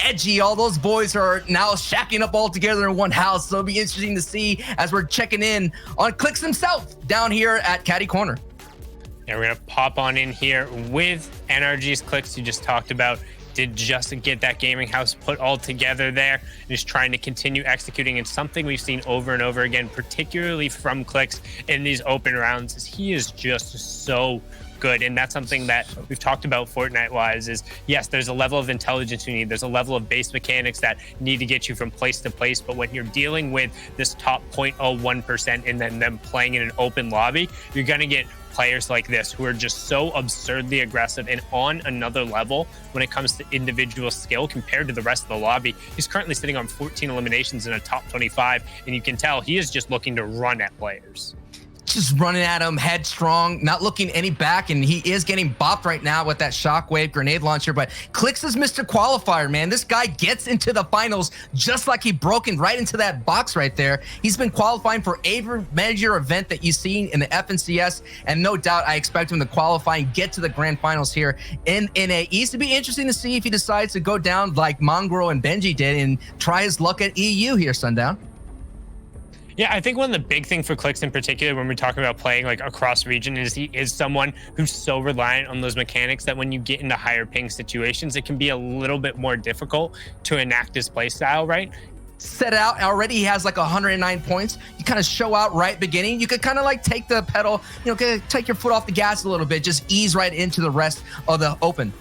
edgy. All those boys are now shacking up all together in one house. So it'll be interesting to see as we're checking in on Klix himself down here at Caddy Corner. And we're going to pop on in here with NRG's Klix you just talked about. Did just get that gaming house put all together there, and is trying to continue executing. And something we've seen over and over again, particularly from Klix in these open rounds, is he is just so good. And that's something that we've talked about Fortnite wise is, yes, there's a level of intelligence you need. There's a level of base mechanics that need to get you from place to place. But when you're dealing with this top 0.01% and then them playing in an open lobby, you're going to get players like this who are just so absurdly aggressive and on another level when it comes to individual skill compared to the rest of the lobby. He's currently sitting on 14 eliminations in a top 25, and you can tell he is just looking to run at players. Just running at him headstrong, not looking any back, and he is getting bopped right now with that shockwave grenade launcher. But Klix is Mr. Qualifier, man. This guy gets into the finals just like he broke in right into that box right there. He's been qualifying for every major event that you've seen in the FNCS, and no doubt I expect him to qualify and get to the grand finals here in NAE. It's to be interesting to see if he decides to go down like Mongrel and Benji did and try his luck at EU here, Sundown. Yeah, I think one of the big things for Klix in particular when we're talking about playing like across region is he is someone who's so reliant on those mechanics that when you get into higher ping situations, it can be a little bit more difficult to enact his play style, right? Set out already, he has like 109 points. You kind of show out right beginning. You could kind of like take the pedal, you know, take your foot off the gas a little bit, just ease right into the rest of the open.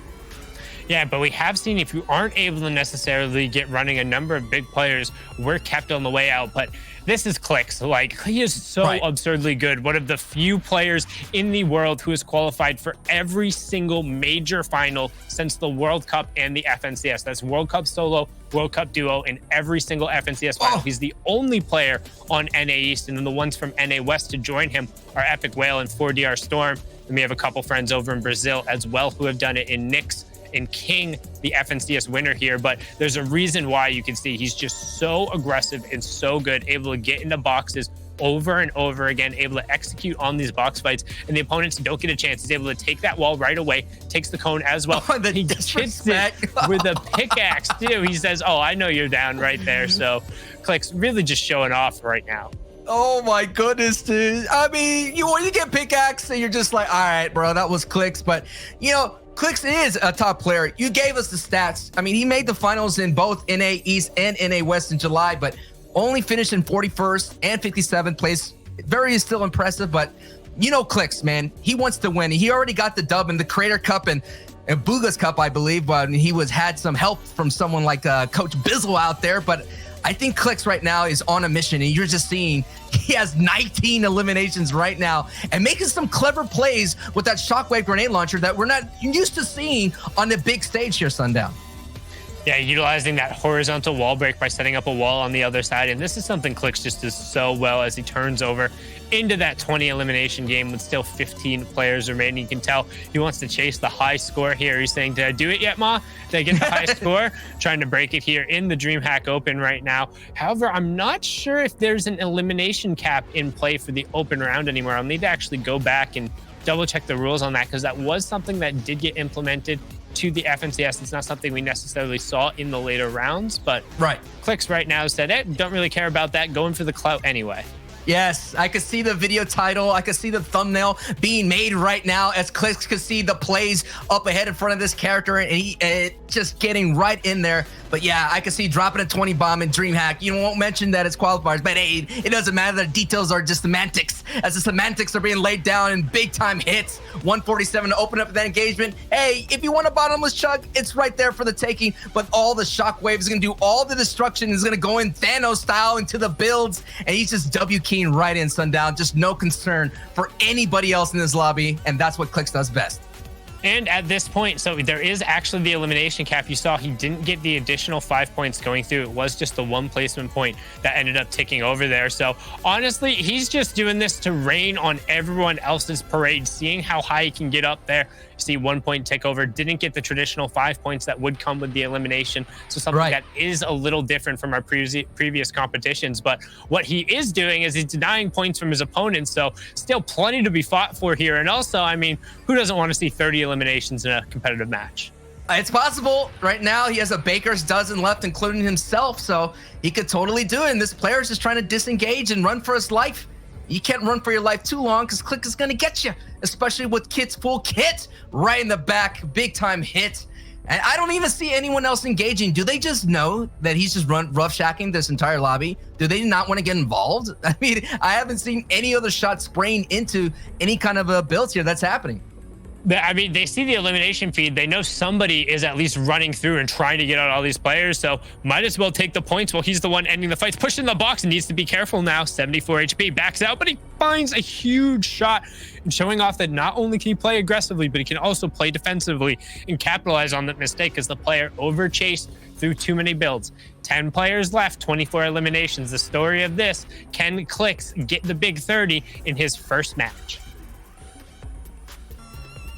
Yeah, but we have seen if you aren't able to necessarily get running, a number of big players were kept on the way out. But this is Klix. Like, he is so absurdly good. One of the few players in the world who has qualified for every single major final since the World Cup and the FNCS. That's World Cup Solo, World Cup Duo, and every single FNCS final. He's the only player on NA East, and then the ones from NA West to join him are Epic Whale and 4DR Storm. And we have a couple friends over in Brazil as well who have done it in Nix and King, the FNCS winner here. But there's a reason why you can see he's just so aggressive and so good, able to get into boxes over and over again, able to execute on these box fights, and the opponents don't get a chance. He's able to take that wall right away, takes the cone as well. Oh, he hits it with a pickaxe too. He says, oh, I know you're down right there. So Klix really just showing off right now. Oh my goodness, dude. I mean, when you get pickaxe, and you're just like, all right, bro, that was Klix. But, you know, Klix is a top player. You gave us the stats. I mean, he made the finals in both NA East and NA West in July, but only finished in 41st and 57th place. Very is still impressive, but you know Klix, man, he wants to win. He already got the dub in the Creator Cup and Booga's Cup, I believe, but he had some help from someone like Coach Bizzle out there. But I think Klix right now is on a mission, and you're just seeing he has 19 eliminations right now and making some clever plays with that shockwave grenade launcher that we're not used to seeing on the big stage here, Sundown. Yeah, utilizing that horizontal wall break by setting up a wall on the other side. And this is something Klix just does so well as he turns over into that 20 elimination game with still 15 players remaining. You can tell he wants to chase the high score here. He's saying, did I do it yet, Ma? Did I get the high score? Trying to break it here in the DreamHack Open right now. However, I'm not sure if there's an elimination cap in play for the open round anymore. I'll need to actually go back and double check the rules on that, because that was something that did get implemented to the FNCS. It's not something we necessarily saw in the later rounds, but Klix right now said, hey, don't really care about that, going for the clout anyway. Yes, I could see the video title. I could see the thumbnail being made right now as Klix could see the plays up ahead in front of this character, and he just getting right in there. But yeah, I could see dropping a 20 bomb in DreamHack. You won't mention that it's qualifiers, but hey, it doesn't matter. The details are just semantics, as the semantics are being laid down in big time hits. 147 to open up that engagement. Hey, if you want a bottomless chug, it's right there for the taking. But all the shockwave is going to do all the destruction. Is going to go in Thanos style into the builds, and he's just keying right in, Sundown. Just no concern for anybody else in this lobby, and that's what Klix does best. And at this point, so there is actually the elimination cap. You saw he didn't get the additional 5 points going through. It was just the one placement point that ended up ticking over there. So honestly, he's just doing this to rain on everyone else's parade, seeing how high he can get up there. See 1 point tick over, didn't get the traditional 5 points that would come with the elimination. So something that is a little different from our previous competitions. But what he is doing is he's denying points from his opponents. So still plenty to be fought for here. And also, I mean, who doesn't want to see 30 eliminations in a competitive match? It's possible. Right now, he has a baker's dozen left, including himself, so he could totally do it. And this player is just trying to disengage and run for his life. You can't run for your life too long because Klix is going to get you, especially with Kit's full kit right in the back. Big time hit. And I don't even see anyone else engaging. Do they just know that he's just rough shacking this entire lobby? Do they not want to get involved? I mean, I haven't seen any other shot spraying into any kind of builds here that's happening. I mean, they see the elimination feed. They know somebody is at least running through and trying to get out all these players. So might as well take the points while he's the one ending the fights. Pushed in the box and needs to be careful now. 74 HP, backs out, but he finds a huge shot and showing off that not only can he play aggressively, but he can also play defensively and capitalize on that mistake as the player overchased through too many builds. 10 players left, 24 eliminations. The story of this, can Klix get the big 30 in his first match?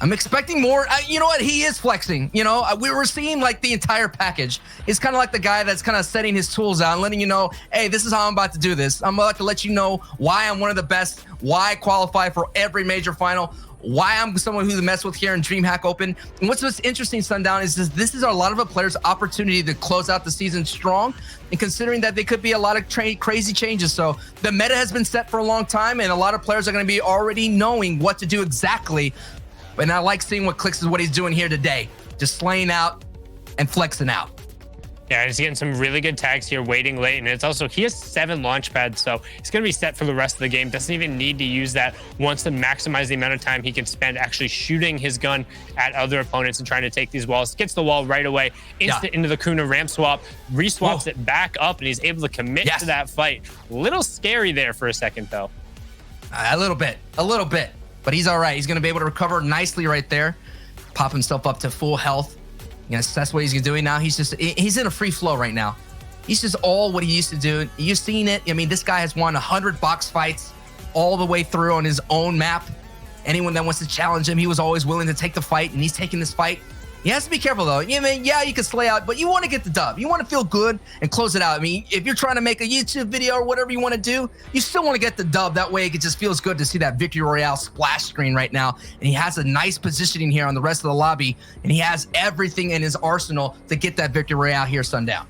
I'm expecting more. You know what? He is flexing. You know, we were seeing like the entire package. He's kind of like the guy that's kind of setting his tools out and letting you know, hey, this is how I'm about to do this. I'm about to let you know why I'm one of the best, why I qualify for every major final, why I'm someone who to mess with here in DreamHack Open. And what's interesting, Sundown, is this is a lot of a player's opportunity to close out the season strong, and considering that they could be a lot of crazy changes. So the meta has been set for a long time, and a lot of players are going to be already knowing what to do exactly. And I like seeing what Klix is what he's doing here today. Just slaying out and flexing out. Yeah, he's getting some really good tags here, waiting late. And it's also, he has 7 launch pads, so he's going to be set for the rest of the game. Doesn't even need to use that. Wants to maximize the amount of time he can spend actually shooting his gun at other opponents and trying to take these walls. Gets the wall right away, instant into the Kuna ramp swap, reswaps it back up, and he's able to commit to that fight. Little scary there for a second, though. A little bit. But he's all right. He's going to be able to recover nicely right there. Pop himself up to full health. You know, that's what he's doing now. He's in a free flow right now. He's just all what he used to do. You've seen it. I mean, this guy has won 100 box fights all the way through on his own map. Anyone that wants to challenge him, he was always willing to take the fight, and he's taking this fight. He has to be careful, though. I mean, yeah, you can slay out, but you want to get the dub. You want to feel good and close it out. I mean, if you're trying to make a YouTube video or whatever you want to do, you still want to get the dub. That way, it just feels good to see that Victory Royale splash screen right now. And he has a nice positioning here on the rest of the lobby, and he has everything in his arsenal to get that Victory Royale here, Sundown.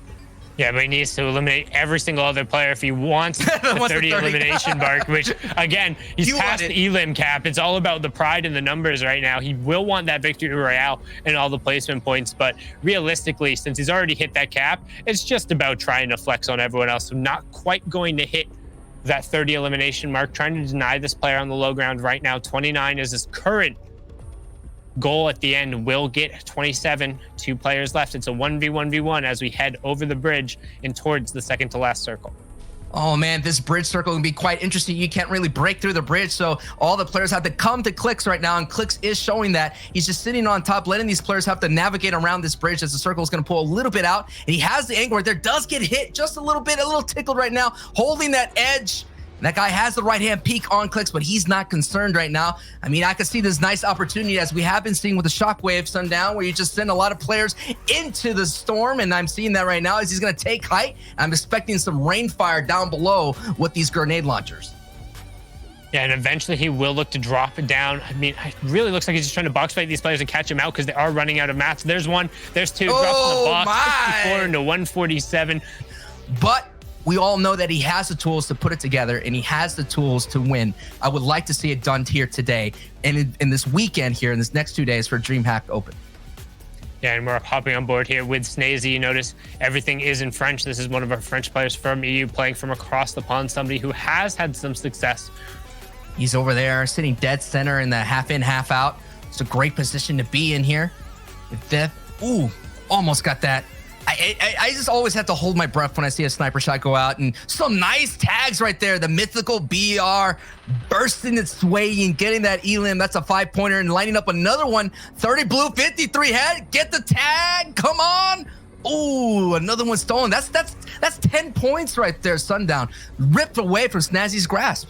Yeah, but he needs to eliminate every single other player if he wants the 30 elimination mark, which, again, he's past the elim cap. It's all about the pride and the numbers right now. He will want that Victory Royale and all the placement points, but realistically, since he's already hit that cap, it's just about trying to flex on everyone else. So not quite going to hit that 30 elimination mark, trying to deny this player on the low ground right now. 29 is his current goal at the end. Will get 27, 2 players left. It's a 1v1v1 as we head over the bridge and towards the second to last circle. Oh man, this bridge circle can be quite interesting. You can't really break through the bridge, so all the players have to come to Klix right now, and Klix is showing that. He's just sitting on top, letting these players have to navigate around this bridge as the circle is going to pull a little bit out, and he has the angle right there. Does get hit just a little bit, a little tickled right now, holding that edge. That guy has the right-hand peek on Klix, but he's not concerned right now. I mean, I could see this nice opportunity as we have been seeing with the Shockwave Sundown, where you just send a lot of players into the storm, and I'm seeing that right now as he's going to take height. I'm expecting some rainfire down below with these grenade launchers. Yeah, and eventually he will look to drop it down. I mean, it really looks like he's just trying to box fight these players and catch them out because they are running out of mats. There's one, there's two, drops in the box, 54 into 147. But we all know that he has the tools to put it together, and he has the tools to win. I would like to see it done here today and in this weekend here in this next 2 days for DreamHack Open. Yeah, and we're hopping on board here with Snazi. You notice everything is in French. This is one of our French players from EU playing from across the pond, somebody who has had some success. He's over there sitting dead center in the half in, half out. It's a great position to be in here. Ooh, almost got that. I just always have to hold my breath when I see a sniper shot go out, and some nice tags right there. The mythical BR bursting its way and getting that elim. That's a 5-pointer, and lining up another one. 30 blue, 53 head. Get the tag. Come on. Ooh, another one stolen. That's 10 points right there. Sundown ripped away from Snazi's grasp.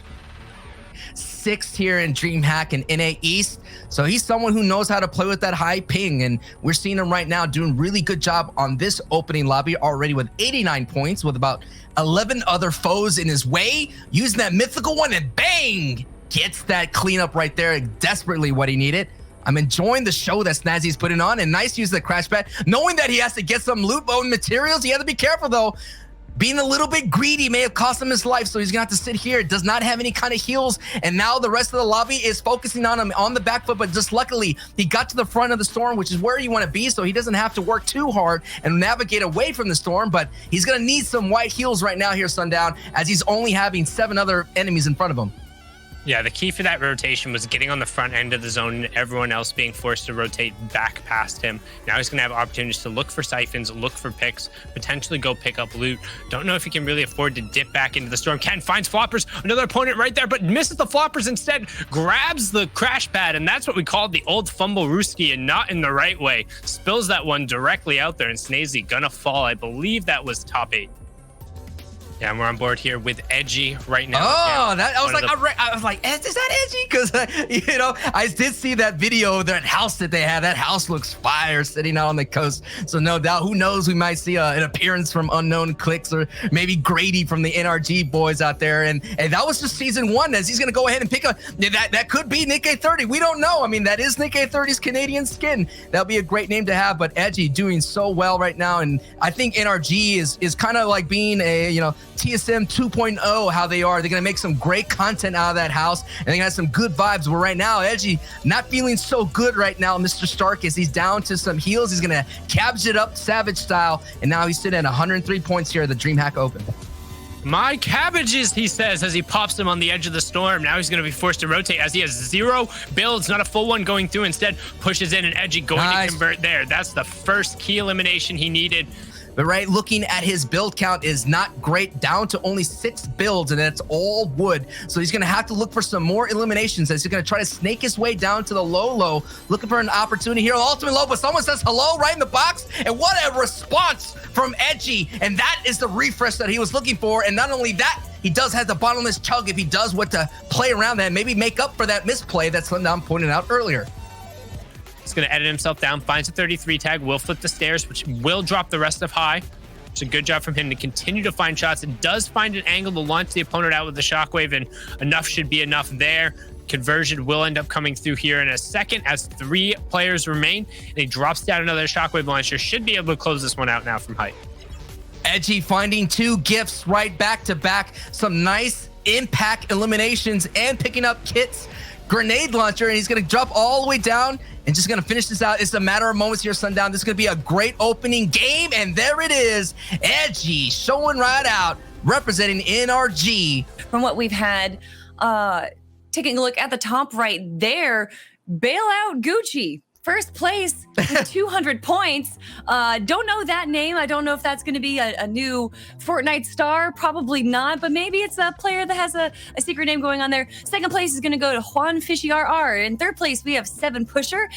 6th here in DreamHack and NA East. So he's someone who knows how to play with that high ping, and we're seeing him right now doing really good job on this opening lobby already with 89 points with about 11 other foes in his way, using that mythical one, and bang, gets that cleanup right there. Desperately what he needed. I'm enjoying the show that Snazi's putting on, and nice use of the crash pad. Knowing that he has to get some loot bone materials, he had to be careful though. Being a little bit greedy may have cost him his life, so he's gonna have to sit here. Does not have any kind of heals, and now the rest of the lobby is focusing on him on the back foot, but just luckily, he got to the front of the storm, which is where you want to be, so he doesn't have to work too hard and navigate away from the storm, but he's gonna need some white heals right now here, Sundown, as he's only having 7 other enemies in front of him. Yeah, the key for that rotation was getting on the front end of the zone and everyone else being forced to rotate back past him. Now he's going to have opportunities to look for siphons, look for picks, potentially go pick up loot. Don't know if he can really afford to dip back into the storm. Ken finds floppers, another opponent right there, but misses the floppers instead, grabs the crash pad, and that's what we called the old fumble Ruski, and not in the right way. Spills that one directly out there, and Snazi gonna fall. I believe that was top 8. Yeah, and we're on board here with Edgy right now. Oh, yeah, I was like, is that Edgy? Because you know, I did see that video, that house that they had. That house looks fire, sitting out on the coast. So no doubt, who knows? We might see an appearance from unknown Klix, or maybe Grady from the NRG boys out there. And that was just season 1. As he's gonna go ahead and pick up that could be Nick A30. We don't know. I mean, that is Nick A30's Canadian skin. That'll be a great name to have. But Edgy doing so well right now, and I think NRG is kind of like being a, you know, TSM 2.0, how they are. They're going to make some great content out of that house, and they're going to have some good vibes. But right now, Edgy not feeling so good right now, Mr. Stark, is he's down to some heals. He's going to cabbage it up Savage style, and now he's sitting at 103 points here at the DreamHack Open. My cabbages, he says, as he pops them on the edge of the storm. Now he's going to be forced to rotate as he has 0 builds, not a full one going through. Instead, pushes in an Edgy going to convert there. That's the first key elimination he needed. But right, looking at his build count is not great, down to only 6 builds, and that's all wood. So he's gonna have to look for some more eliminations as he's gonna try to snake his way down to the low, looking for an opportunity here. Ultimate low, but someone says hello right in the box, and what a response from Edgy, and that is the refresh that he was looking for. And not only that, he does have the bottomless chug if he does what to play around that, maybe make up for that misplay that Sundown pointed out earlier. He's going to edit himself down, finds a 33 tag, will flip the stairs, which will drop the rest of high. It's a good job from him to continue to find shots. It does find an angle to launch the opponent out with the shockwave, and enough should be enough there. Conversion will end up coming through here in a second as 3 players remain, and he drops down another shockwave launcher. Should be able to close this one out now from height. Edgy finding 2 gifts right back to back. Some nice impact eliminations and picking up kits. Grenade launcher, and he's going to drop all the way down and just going to finish this out. It's a matter of moments here, Sundown. This is going to be a great opening game, and there it is. Edgy showing right out, representing NRG. From what we've had, taking a look at the top right there, Bailout Gucci. First place with 200 points. Don't know that name. I don't know if that's going to be a new Fortnite star. Probably not, but maybe it's a player that has a secret name going on there. Second place is going to go to Juan Fishy RR. In third place, we have 7 Pusher.